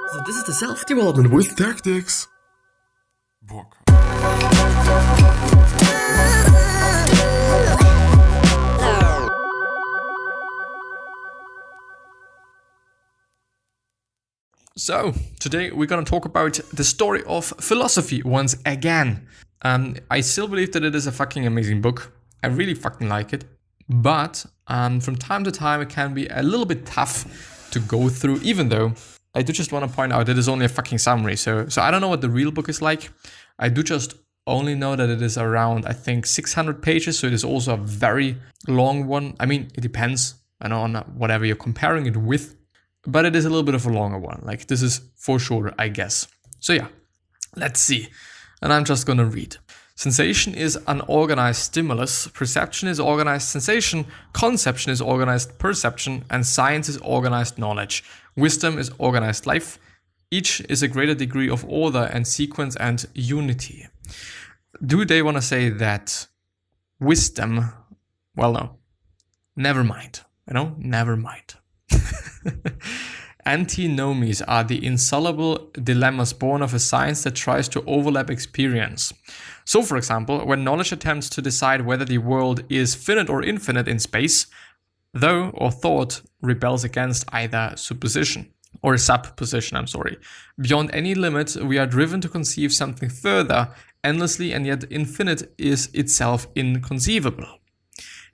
So this is the self-development with tactics book. So today we're gonna talk about the story of philosophy once again. I still believe that it is a fucking amazing book. I really fucking like it. But from time to time it can be a little bit tough to go through, even though I do just want to point out that it's only a fucking summary. So I don't know what the real book is like. I do just only know that it is around, I think, 600 pages. So it is also a very long one. I mean, it depends, I know, on whatever you're comparing it with. But it is a little bit of a longer one. Like, this is for sure, I guess. So yeah, let's see. And I'm just gonna read. Sensation is unorganized stimulus, perception is organized sensation, conception is organized perception, and science is organized knowledge. Wisdom is organized life. Each is a greater degree of order and sequence and unity. Do they want to say that wisdom? Well, no. Never mind. Never mind. Antinomies are the insoluble dilemmas born of a science that tries to overlap experience. So, for example, when knowledge attempts to decide whether the world is finite or infinite in space, thought rebels against either supposition. Beyond any limit, we are driven to conceive something further, endlessly and yet infinite is itself inconceivable.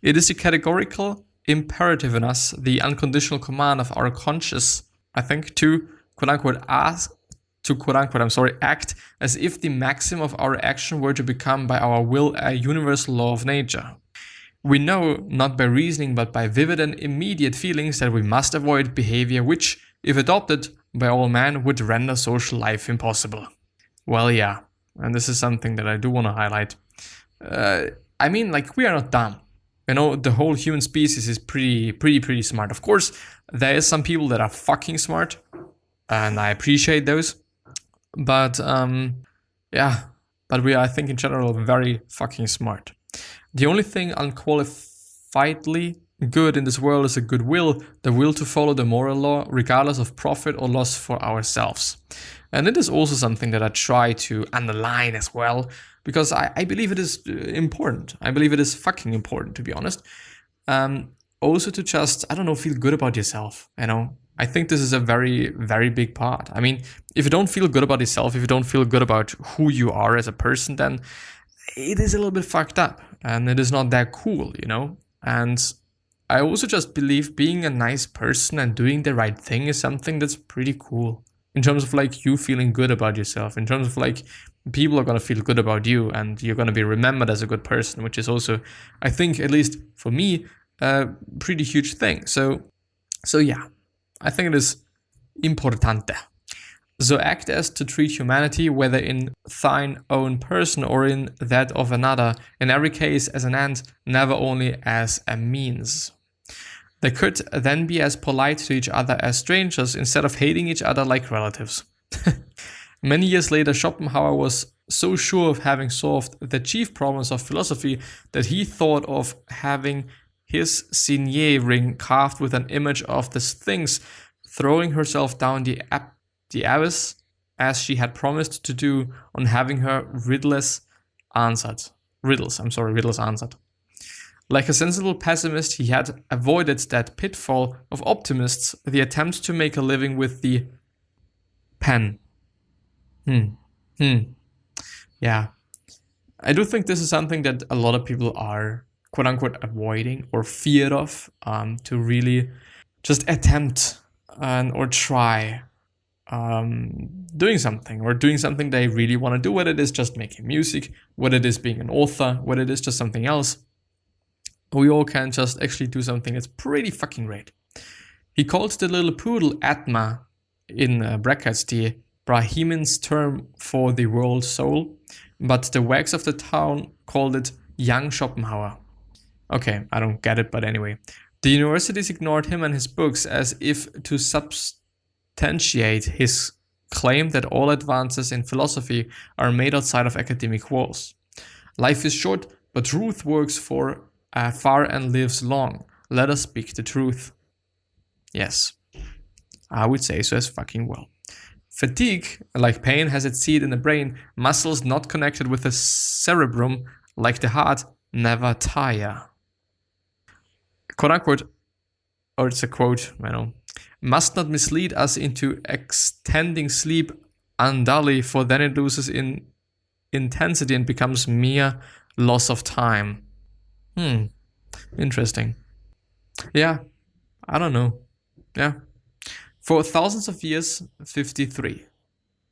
It is the categorical imperative in us, the unconditional command of our conscious, I think, to quote-unquote act as if the maxim of our action were to become by our will a universal law of nature. We know, not by reasoning but by vivid and immediate feelings, that we must avoid behavior which, if adopted by all men, would render social life impossible. Well, yeah, and this is something that I do want to highlight. I mean, like, we are not dumb. The whole human species is pretty smart. Of course, there is some people that are fucking smart, and I appreciate those. But, but we are, I think, in general, very fucking smart. The only thing unqualifiedly good in this world is a good will, the will to follow the moral law, regardless of profit or loss for ourselves. And it is also something that I try to underline as well, because I believe it is important. I believe it is fucking important, to be honest. Also to just, feel good about yourself, I think this is a very, very big part. I mean, if you don't feel good about yourself, if you don't feel good about who you are as a person, then it is a little bit fucked up and it is not that cool, And I also just believe being a nice person and doing the right thing is something that's pretty cool. In terms of like you feeling good about yourself, in terms of like people are going to feel good about you and you're going to be remembered as a good person, which is also, I think, at least for me, a pretty huge thing. So yeah, I think it is importante. So act as to treat humanity, whether in thine own person or in that of another, in every case as an end, never only as a means. They could then be as polite to each other as strangers instead of hating each other like relatives. Many years later, Schopenhauer was so sure of having solved the chief problems of philosophy that he thought of having his signet ring carved with an image of the Sphinx throwing herself down the abyss as she had promised to do on having her riddles answered. Like a sensible pessimist, he had avoided that pitfall of optimists, the attempt to make a living with the pen. Yeah. I do think this is something that a lot of people are quote-unquote avoiding or feared of, to really just attempt or try doing something they really want to do, whether it is just making music, whether it is being an author, whether it is just something else. We all can just actually do something that's pretty fucking great. He called the little poodle Atma, in brackets, the Brahmin's term for the world soul, but the wags of the town called it young Schopenhauer. Okay, I don't get it, but anyway. The universities ignored him and his books as if to substantiate his claim that all advances in philosophy are made outside of academic walls. Life is short, but truth works far and lives long. Let us speak the truth. Yes, I would say so as fucking well. Fatigue, like pain, has its seat in the brain. Muscles not connected with the cerebrum, like the heart, never tire. Quote unquote, or it's a quote, must not mislead us into extending sleep unduly, for then it loses in intensity and becomes mere loss of time. Interesting. Yeah, I don't know. Yeah. For thousands of years, 53.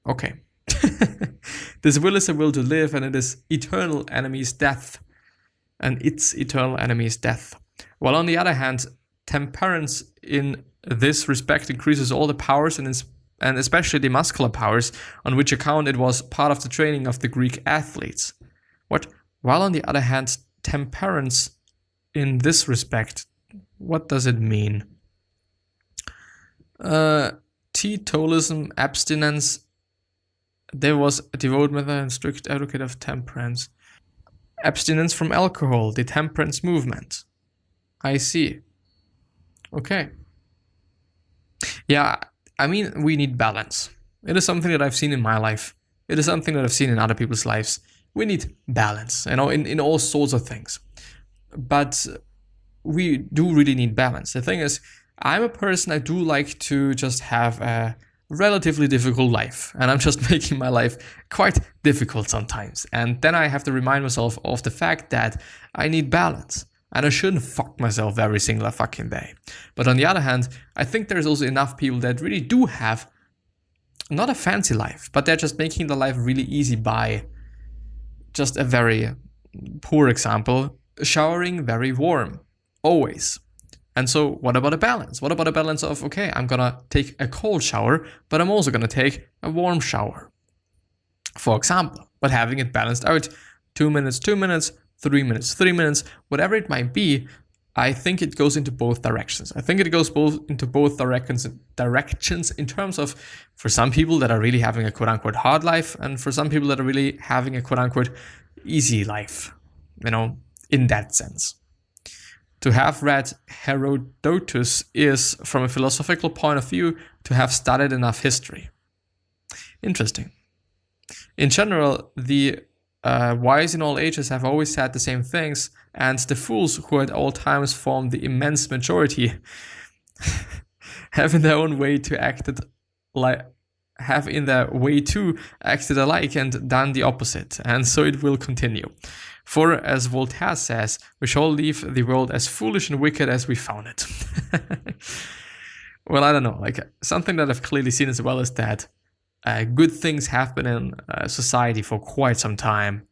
Okay. This will is a will to live, and it is eternal enemy is death. And its eternal enemy is death. While on the other hand, temperance in this respect increases all the powers and especially the muscular powers, on which account it was part of the training of the Greek athletes. What? While on the other hand, temperance in this respect, what does it mean? Teetotalism, abstinence. There was a devout method and strict advocate of temperance. Abstinence from alcohol, the temperance movement. I see. Okay. Yeah, I mean, we need balance. It is something that I've seen in my life. It is something that I've seen in other people's lives. We need balance, in all sorts of things. But we do really need balance. The thing is, I'm a person, I do like to just have a relatively difficult life. And I'm just making my life quite difficult sometimes. And then I have to remind myself of the fact that I need balance. And I shouldn't fuck myself every single fucking day. But on the other hand, I think there's also enough people that really do have not a fancy life, but they're just making the life really easy by just a very poor example, showering very warm, always. And so what about a balance? What about a balance of, okay, I'm gonna take a cold shower, but I'm also gonna take a warm shower, for example, but having it balanced out, 2 minutes, 2 minutes, 3 minutes, 3 minutes, whatever it might be. I think it goes into both directions. I think it goes into both directions in terms of, for some people that are really having a quote-unquote hard life, and for some people that are really having a quote-unquote easy life, in that sense. To have read Herodotus is, from a philosophical point of view, to have studied enough history. Interesting. In general, the wise in all ages have always said the same things, and the fools who at all times form the immense majority have in their way too acted alike and done the opposite, and so it will continue. For, as Voltaire says, we shall leave the world as foolish and wicked as we found it. Well, I don't know, something that I've clearly seen as well is that good things have been in society for quite some time.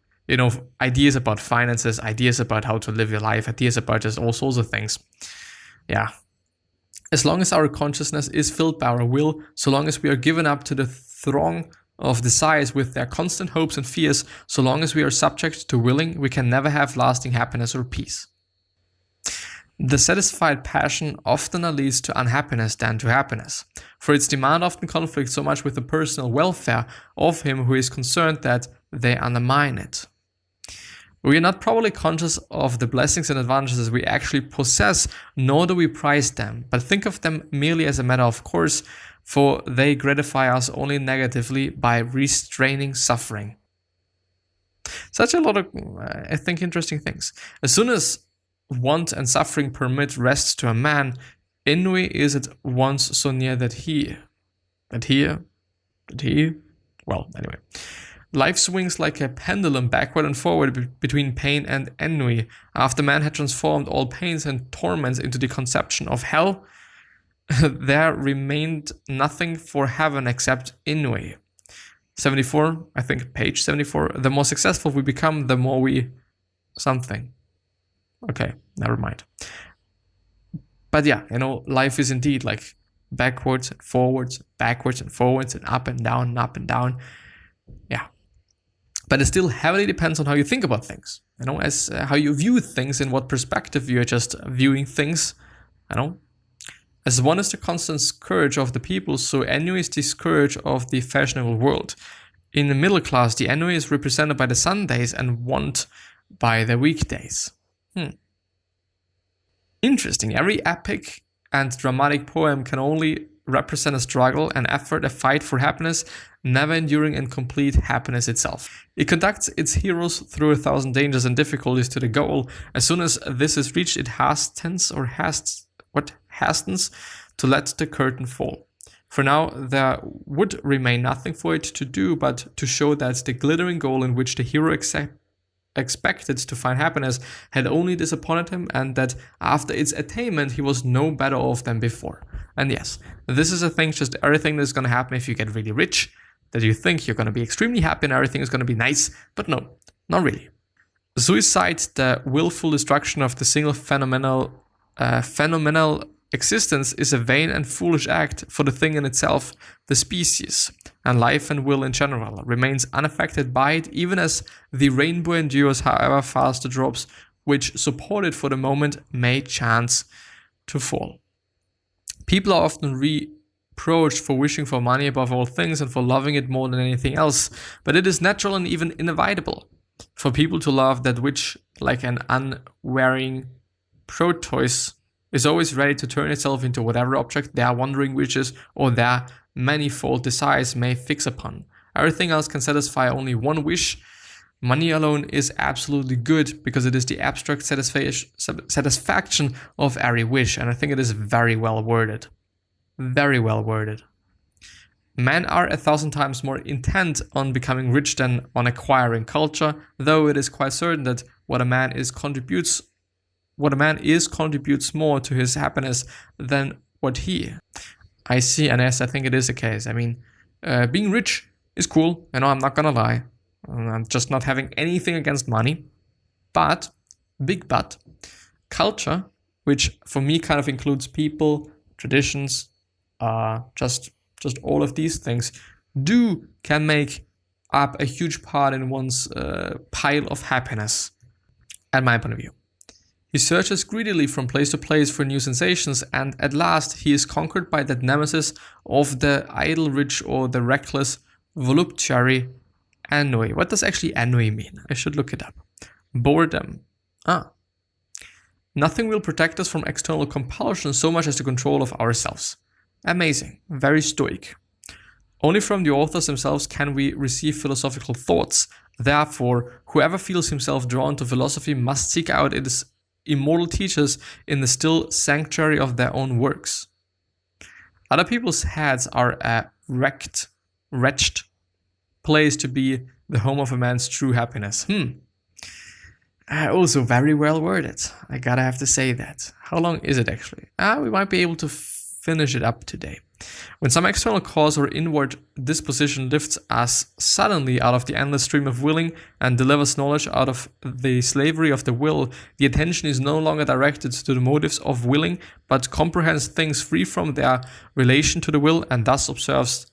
Ideas about finances, ideas about how to live your life, ideas about just all sorts of things. Yeah. As long as our consciousness is filled by our will, so long as we are given up to the throng of desires with their constant hopes and fears, so long as we are subject to willing, we can never have lasting happiness or peace. The satisfied passion oftener leads to unhappiness than to happiness, for its demand often conflicts so much with the personal welfare of him who is concerned that they undermine it. We are not probably conscious of the blessings and advantages we actually possess, nor do we prize them, but think of them merely as a matter of course, for they gratify us only negatively by restraining suffering. Such a lot of, I think, interesting things. As soon as want and suffering permit rest to a man, ennui is at once so near well, anyway. Life swings like a pendulum backward and forward between pain and ennui. After man had transformed all pains and torments into the conception of hell, there remained nothing for heaven except ennui. 74, I think page 74. The more successful we become, the more we something. Okay, never mind. But yeah, life is indeed backwards and forwards, backwards and forwards, and up and down and up and down. Yeah. But it still heavily depends on how you think about things, as how you view things, in what perspective you're just viewing things, As one is the constant scourge of the people, so ennui is the scourge of the fashionable world. In the middle class, the ennui is represented by the Sundays and want by the weekdays. Interesting. Every epic and dramatic poem can only represent a struggle, an effort, a fight for happiness, never enduring and complete happiness itself. It conducts its heroes through 1,000 dangers and difficulties to the goal. As soon as this is reached, it hastens to let the curtain fall. For now, there would remain nothing for it to do but to show that the glittering goal in which the hero expected to find happiness had only disappointed him, and that after its attainment he was no better off than before. And yes, this is a thing, just everything that's going to happen if you get really rich, that you think you're going to be extremely happy and everything is going to be nice, but no, not really. Suicide, the willful destruction of the single phenomenal existence, is a vain and foolish act, for the thing in itself, the species, and life and will in general, remains unaffected by it, even as the rainbow endures however fast the drops which support it for the moment may chance to fall. People are often reproached for wishing for money above all things and for loving it more than anything else, but it is natural and even inevitable for people to love that which, like an unwearying Proteus, is always ready to turn itself into whatever object their wandering wishes or their manifold desires may fix upon. Everything else can satisfy only one wish. Money alone is absolutely good because it is the abstract satisfaction of every wish, and I think it is very well worded. Very well worded. Men are 1,000 times more intent on becoming rich than on acquiring culture, though it is quite certain that what a man is contributes more to his happiness than what he. I see, and yes, I think it is the case. I mean, being rich is cool, I'm not gonna lie. I'm just not having anything against money. But, big but, culture, which for me kind of includes people, traditions, just all of these things, can make up a huge part in one's pile of happiness, at my point of view. He searches greedily from place to place for new sensations, and at last he is conquered by that nemesis of the idle rich or the reckless voluptuary ennui. What does actually ennui mean? I should look it up. Boredom. Nothing will protect us from external compulsion so much as the control of ourselves. Amazing. Very stoic. Only from the authors themselves can we receive philosophical thoughts. Therefore, whoever feels himself drawn to philosophy must seek out its immortal teachers in the still sanctuary of their own works. Other people's heads are a wretched place to be the home of a man's true happiness. Also very well worded. I gotta have to say that. How long is it actually? We might be able to finish it up today. When some external cause or inward disposition lifts us suddenly out of the endless stream of willing and delivers knowledge out of the slavery of the will, the attention is no longer directed to the motives of willing, but comprehends things free from their relation to the will, and thus observes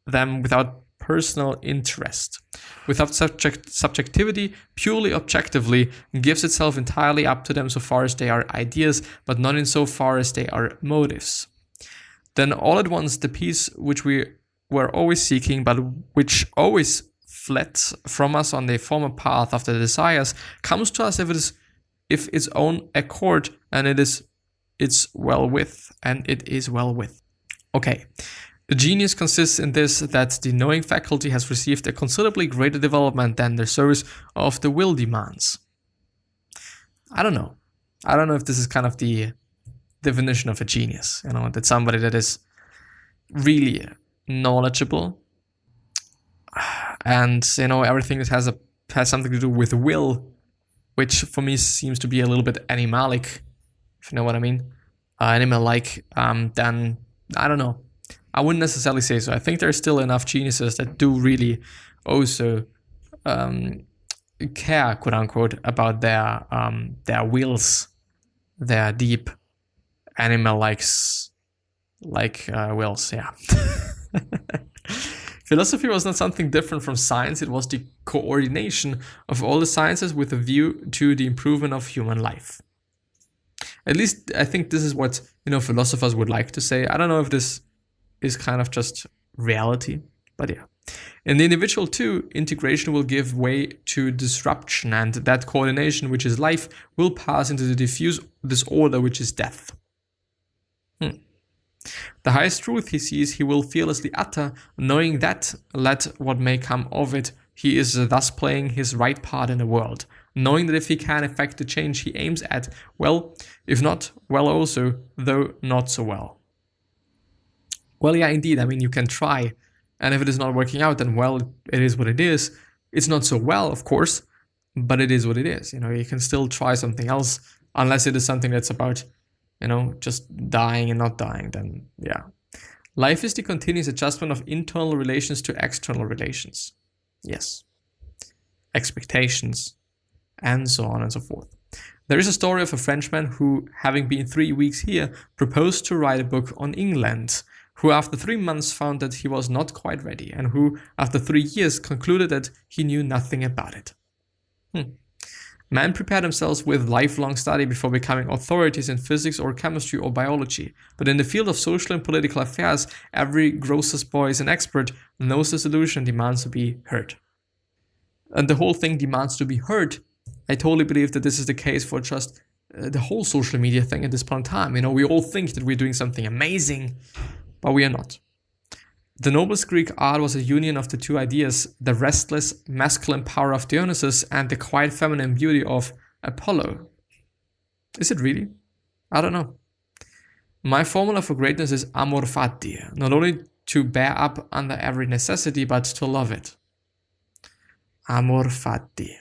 them without personal interest. Without subjectivity, purely objectively, gives itself entirely up to them so far as they are ideas, but not in so far as they are motives. Then all at once the peace which we were always seeking, but which always fled from us on the former path of the desires, comes to us if its own accord, and it is well with. Okay. The genius consists in this, that the knowing faculty has received a considerably greater development than the service of the will demands. I don't know if this is kind of the definition of a genius, that somebody that is really knowledgeable and everything that has something to do with will, which for me seems to be a little bit animalic, if you know what I mean. Animal-like, then I don't know. I wouldn't necessarily say so. I think there's still enough geniuses that do really also care, quote unquote, about their wills, their deep animal-like wills. Yeah. Philosophy was not something different from science. It was the coordination of all the sciences with a view to the improvement of human life. At least I think this is what philosophers would like to say. I don't know if this is kind of just reality, but yeah. In the individual too, integration will give way to disruption, and that coordination, which is life, will pass into the diffuse disorder, which is death. The highest truth he sees he will fearlessly utter, knowing that, let what may come of it, he is thus playing his right part in the world, knowing that if he can effect the change he aims at, well, if not, well also, though not so well. Well, yeah, indeed, I mean, you can try, and if it is not working out, then well, it is what it is. It's not so well, of course, but it is what it is. You can still try something else, unless it is something that's about, just dying and not dying, then yeah. Life is the continuous adjustment of internal relations to external relations. Yes. Expectations, and so on and so forth. There is a story of a Frenchman who, having been 3 weeks here, proposed to write a book on England, who after 3 months found that he was not quite ready, and who, after 3 years, concluded that he knew nothing about it. Men prepare themselves with lifelong study before becoming authorities in physics or chemistry or biology, but in the field of social and political affairs, every grocer's boy is an expert, knows the solution, demands to be heard. And the whole thing demands to be heard. I totally believe that this is the case for just the whole social media thing at this point in time. We all think that we're doing something amazing, but we are not. The noblest Greek art was a union of the two ideas, the restless masculine power of Dionysus and the quiet feminine beauty of Apollo. Is it really? I don't know. My formula for greatness is amor fati, not only to bear up under every necessity, but to love it. Amor fati.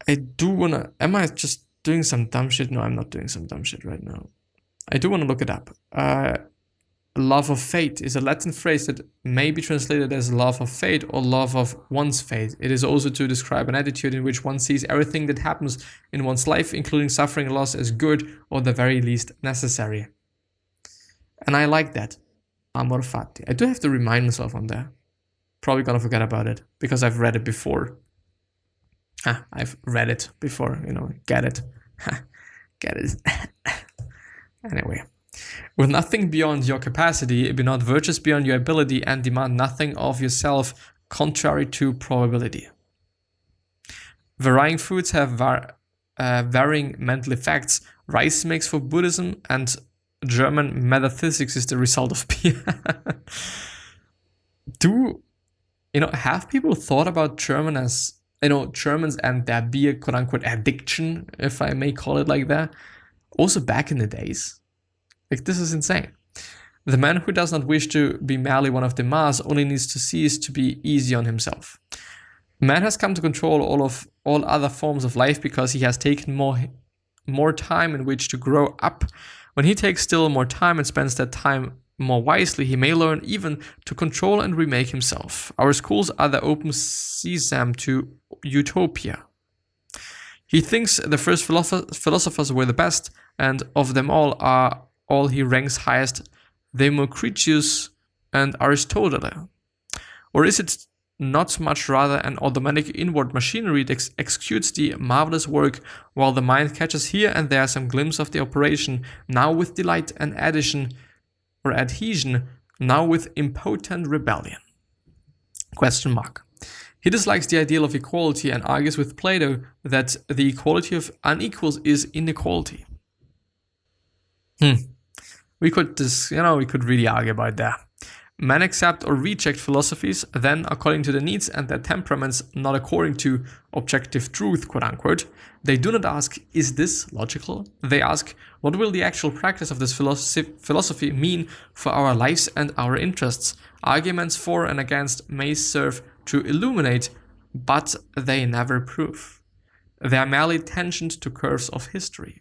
I do wanna, am I just doing some dumb shit? No, I'm not doing some dumb shit right now. I do wanna look it up. Love of fate is a Latin phrase that may be translated as love of fate or love of one's fate. It is also to describe an attitude in which one sees everything that happens in one's life, including suffering and loss, as good or the very least necessary. And I like that. Amor fati. I do have to remind myself on that. Probably gonna forget about it because I've read it before. I've read it before, get it. Get it. Anyway. With nothing beyond your capacity, be not virtuous beyond your ability, and demand nothing of yourself contrary to probability. Varying foods have varying mental effects. Rice makes for Buddhism, and German metaphysics is the result of beer. Have people thought about German as, Germans and their beer, quote unquote, addiction, if I may call it like that, also back in the days? Like, this is insane. The man who does not wish to be merely one of the mass only needs to cease to be easy on himself. Man has come to control all other forms of life because he has taken more time in which to grow up. When he takes still more time and spends that time more wisely, he may learn even to control and remake himself. Our schools are the open sesame to utopia. He thinks the first philosophers were the best, and of them all he ranks highest Democritus and Aristotle. Or is it not so much rather an automatic inward machinery that executes the marvelous work, while the mind catches here and there some glimpse of the operation, now with delight and adhesion, now with impotent rebellion? ? He dislikes the ideal of equality and argues with Plato that the equality of unequals is inequality. We could really argue about that. Men accept or reject philosophies, then according to their needs and their temperaments, not according to objective truth, quote unquote. They do not ask, is this logical? They ask, what will the actual practice of this philosophy mean for our lives and our interests? Arguments for and against may serve to illuminate, but they never prove. They are merely tangent to curves of history.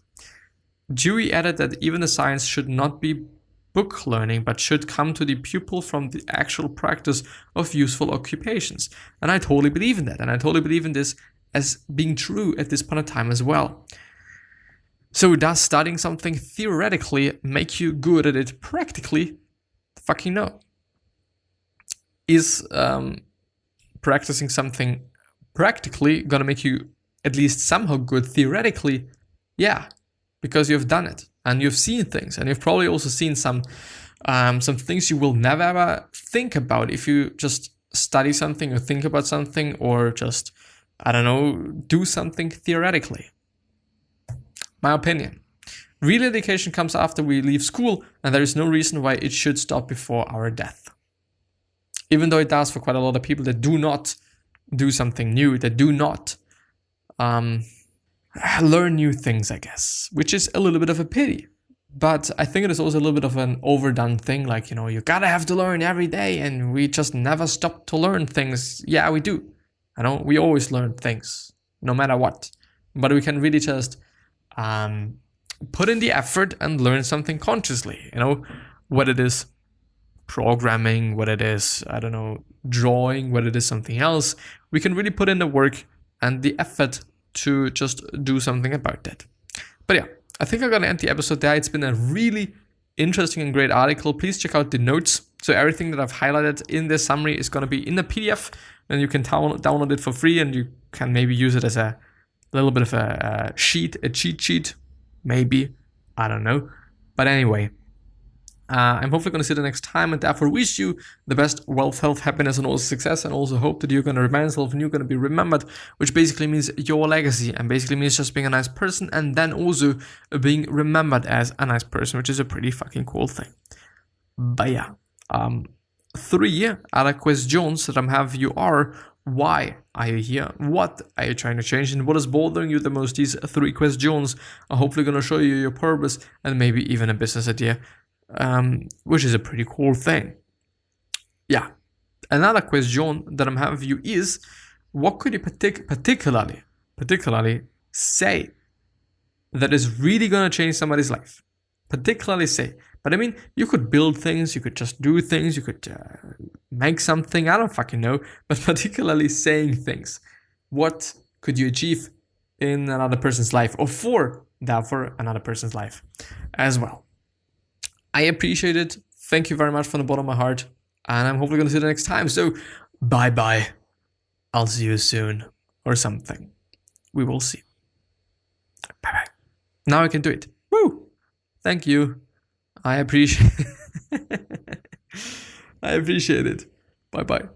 Dewey added that even the science should not be book learning, but should come to the pupil from the actual practice of useful occupations. And I totally believe in that. And I totally believe in this as being true at this point in time as well. So does studying something theoretically make you good at it practically? Fucking no. Is practicing something practically gonna make you at least somehow good theoretically? Yeah. Because you've done it and you've seen things, and you've probably also seen some things you will never ever think about if you just study something or think about something or just, do something theoretically. My opinion. Real education comes after we leave school, and there is no reason why it should stop before our death. Even though it does for quite a lot of people that do not do something new, that do not learn new things, I guess, which is a little bit of a pity. But I think it is also a little bit of an overdone thing, like, you gotta have to learn every day, and we just never stop to learn things. Yeah, we do. I know, we always learn things, no matter what. But we can really just put in the effort and learn something consciously, what it is programming, what it is, I don't know, drawing, what it is something else. We can really put in the work and the effort to just do something about that. But yeah, I think I'm going to end the episode there. It's been a really interesting and great article. Please check out the notes. So everything that I've highlighted in this summary is going to be in the PDF, and you can download it for free, and you can maybe use it as a little bit of a cheat sheet, maybe. I don't know. But anyway, I'm hopefully going to see you next time, and therefore wish you the best wealth, health, happiness, and also success, and also hope that you're going to remind yourself and you're going to be remembered, which basically means your legacy, and basically means just being a nice person, and then also being remembered as a nice person, which is a pretty fucking cool thing. But yeah, 3 other questions that I have you are: why are you here? What are you trying to change? And what is bothering you the most? These 3 questions are hopefully going to show you your purpose and maybe even a business idea, which is a pretty cool thing. Yeah. Another question that I'm having for you is, what could you particularly say that is really going to change somebody's life? Particularly say. But I mean, you could build things, you could just do things, you could make something, I don't fucking know, but particularly saying things. What could you achieve in another person's life, or for another person's life as well? I appreciate it. Thank you very much from the bottom of my heart. And I'm hopefully going to see you next time. So, bye-bye. I'll see you soon. Or something. We will see. Bye-bye. Now I can do it. Woo! Thank you. I appreciate I appreciate it. Bye-bye.